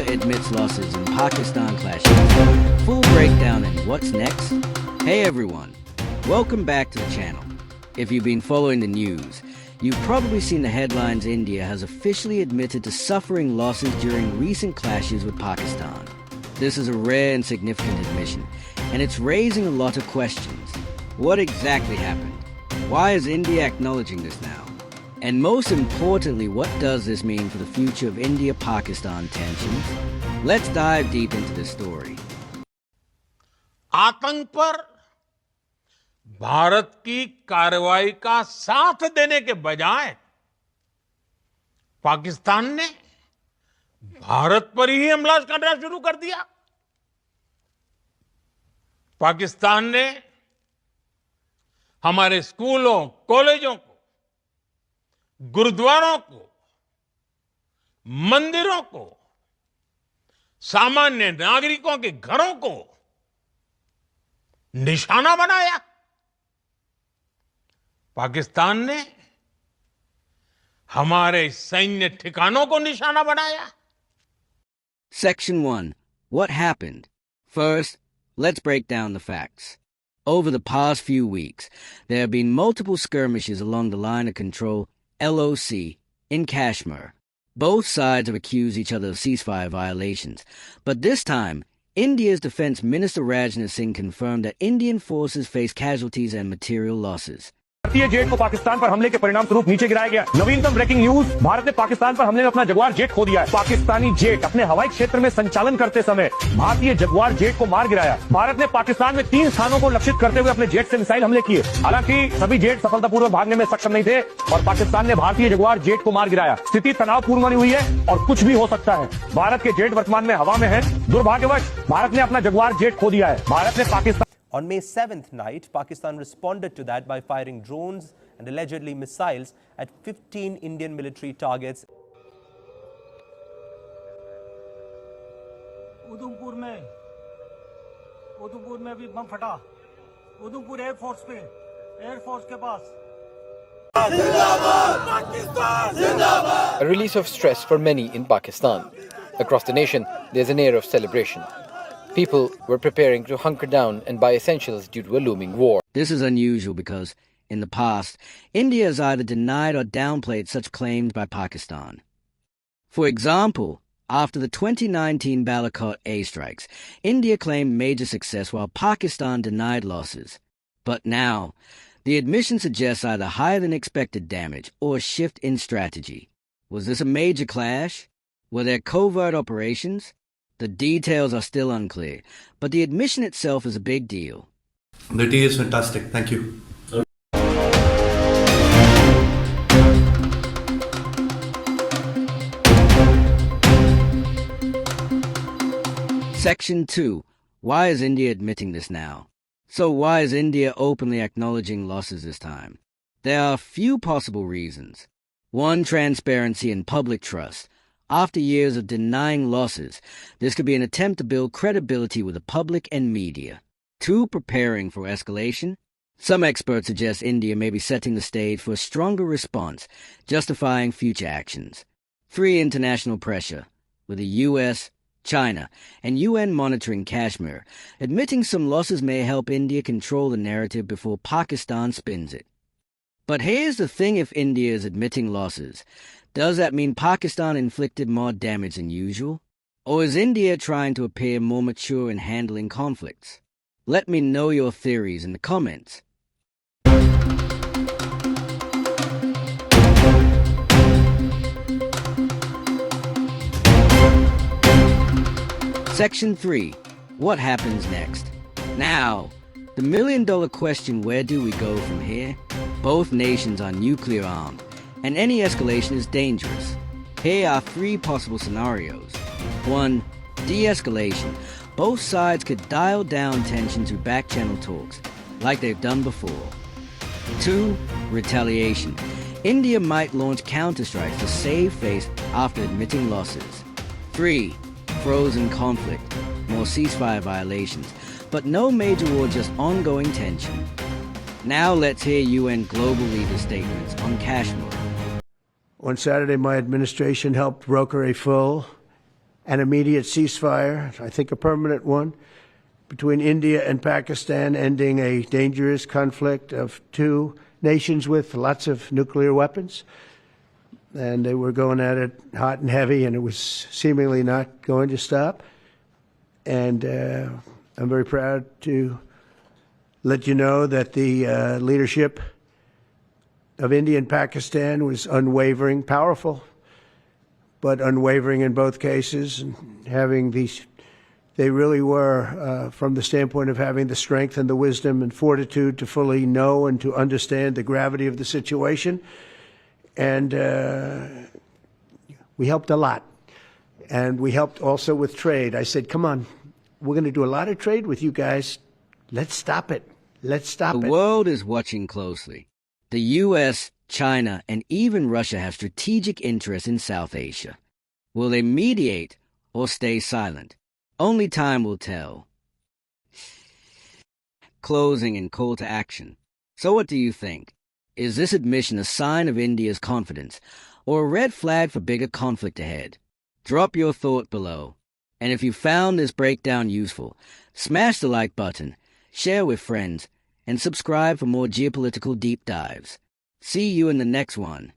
India admits losses in Pakistan clashes. Full breakdown and what's next? Hey everyone, welcome back to the channel. If you've been following the news, you've probably seen the headlines India has officially admitted to suffering losses during recent clashes with Pakistan. This is a rare and significant admission, and it's raising a lot of questions. What exactly happened? Why is India acknowledging this now? And most importantly, what does this mean for the future of India-Pakistan tensions? Let's dive deep into this story. आतंक पर भारत की कार्रवाई का साथ देने के बजाय पाकिस्तान ने भारत पर ही हमला करना शुरू कर दिया। पाकिस्तान ने हमारे स्कूलों, कॉलेजों को, गुरुद्वारों को, मंदिरों को, सामान्य नागरिकों के घरों को निशाना बनाया। पाकिस्तान ने हमारे सैन्य ठिकानों को निशाना बनाया। Section 1. What happened? First, let's break down the facts. Over the past few weeks, there have been multiple skirmishes along the line of control LOC in Kashmir. Both sides have accused each other of ceasefire violations, but this time, India's Defense Minister Rajnath Singh confirmed that Indian forces face casualties and material losses. भारतीय jet को पाकिस्तान पर हमले के परिणाम स्वरूप नीचे गिराया गया। नवीनतम ब्रेकिंग न्यूज, भारत ने पाकिस्तान पर हमले में अपना जगुआर जेट खो दिया है। पाकिस्तानी जेट अपने हवाई क्षेत्र में संचालन करते समय भारतीय जगुआर जेट को मार गिराया। भारत ने पाकिस्तान में 3 स्थानों को लक्षित करते हुए अपने जेट से मिसाइल हमले किए। हालांकि सभी जेट सफलतापूर्वक भागने में सक्षम नहीं थे और पाकिस्तान ने भारतीय जगुआर जेट को मार गिराया। स्थिति तनावपूर्ण बनी हुई है और कुछ भी हो सकता है। भारत के जेट वर्तमान में हवा में है। दुर्भाग्यवश भारत ने अपना जगुआर जेट खो दिया है। भारत ने Pakistan On May 7th night, Pakistan responded to that by firing drones and allegedly missiles at 15 Indian military targets. Udhampur में भी बम फटा। उधमपुर एयरफोर्स पे, एयरफोर्स के पास। A release of stress for many in Pakistan. Across the nation, there's an air of celebration. People were preparing to hunker down and buy essentials due to a looming war. This is unusual because, in the past, India has either denied or downplayed such claims by Pakistan. For example, after the 2019 Balakot airstrikes, India claimed major success while Pakistan denied losses. But now, the admission suggests either higher than expected damage or a shift in strategy. Was this a major clash? Were there covert operations? The details are still unclear, but the admission itself is a big deal. The tea is fantastic. Thank you. Section 2. Why is India admitting this now? So why is India openly acknowledging losses this time? There are a few possible reasons. 1. Transparency and public trust. After years of denying losses, this could be an attempt to build credibility with the public and media. 2. Preparing for escalation. Some experts suggest India may be setting the stage for a stronger response, justifying future actions. 3. International pressure, with the US, China, and UN monitoring Kashmir. Admitting some losses may help India control the narrative before Pakistan spins it. But here's the thing: if India is admitting losses, does that mean Pakistan inflicted more damage than usual? Or is India trying to appear more mature in handling conflicts? Let me know your theories in the comments. Section 3. What happens next? Now, the million-dollar question: where do we go from here? Both nations are nuclear armed, and any escalation is dangerous. Here are 3 possible scenarios. 1. De-escalation. Both sides could dial down tension through back-channel talks, like they've done before. 2. Retaliation. India might launch counterstrikes to save face after admitting losses. 3. Frozen conflict. More ceasefire violations, but no major war, just ongoing tension. Now let's hear UN global leader statements on Kashmir. On Saturday, my administration helped broker a full an immediate ceasefire, I think a permanent one, between India and Pakistan, ending a dangerous conflict of two nations with lots of nuclear weapons. And they were going at it hot and heavy, and it was seemingly not going to stop. And I'm very proud to let you know that the leadership of India and Pakistan was unwavering, powerful, but unwavering in both cases, and having these, they really were, from the standpoint of having the strength and the wisdom and fortitude to fully know and to understand the gravity of the situation. And we helped a lot. And we helped also with trade. I said, come on, we're going to do a lot of trade with you guys. Let's stop it. Let's stop it. The world is watching closely. The U.S., China, and even Russia have strategic interests in South Asia. Will they mediate or stay silent? Only time will tell. Closing and call to action. So what do you think? Is this admission a sign of India's confidence or a red flag for bigger conflict ahead? Drop your thought below. And if you found this breakdown useful, smash the like button, share with friends, and subscribe for more geopolitical deep dives. See you in the next one.